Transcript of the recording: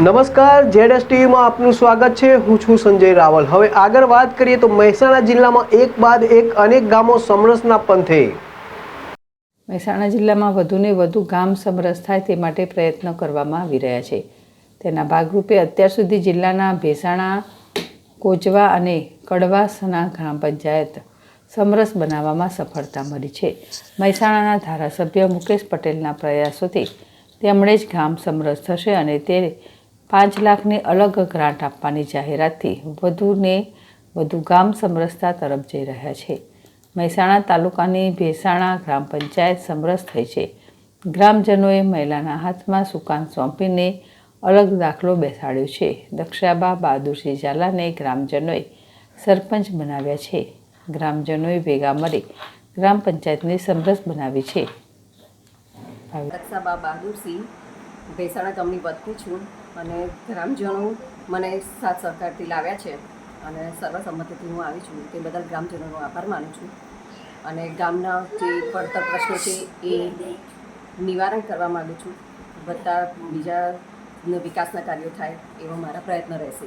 નમસ્કાર, જેડએસ ટીવીમાં આપનું સ્વાગત છે। હું છું સંજય રાવલ। હવે આગળ વાત કરીએ તો મહેસાણા જિલ્લામાં એક બાદ એક અનેક ગામો સમરસના પંથે। મહેસાણા જિલ્લામાં વધુને વધુ ગામ સમરસ થાય તે માટે પ્રયત્નો કરવામાં આવી રહ્યા છે। તેના ભાગરૂપે અત્યાર સુધી જિલ્લાના ભેસાણા, કોચવા અને કડવાસના ગ્રામ પંચાયત સમરસ બનાવવામાં સફળતા મળી છે। મહેસાણાના ધારાસભ્ય મુકેશ પટેલના પ્રયાસોથી તેમણે જ ગામ સમરસ થશે અને તે 5 લાખની અલગ ગ્રાન્ટ આપવાની જાહેરાતથી વધુને વધુ ગામ સમરસતા તરફ જઈ રહ્યા છે। મહેસાણા તાલુકાની ભેસાણા ગ્રામ પંચાયત સમરસ થઈ છે। ગ્રામજનોએ મહિલાના હાથમાં સુકાન સોંપીને અલગ દાખલો બેસાડ્યો છે। દક્ષાબા બહાદુરસિંહ ઝાલાને ગ્રામજનોએ સરપંચ બનાવ્યા છે। ગ્રામજનોએ ભેગા મળી ગ્રામ પંચાયતને સમરસ બનાવી છે। દક્ષાબા બહાદુરસિંહ ભેસાણા ગામની વતની છું અને ગ્રામજનો મને સાથ સહકારથી લાવ્યા છે અને સર્વસંમતિથી હું આવી છું તે બદલ ગ્રામજનોનો આભાર માનું છું અને ગામના જે પડતર પ્રશ્નો છે એ નિવારણ કરવા માગું છું। બધા બીજા વિકાસના કાર્યો થાય એવો મારા પ્રયત્ન રહેશે।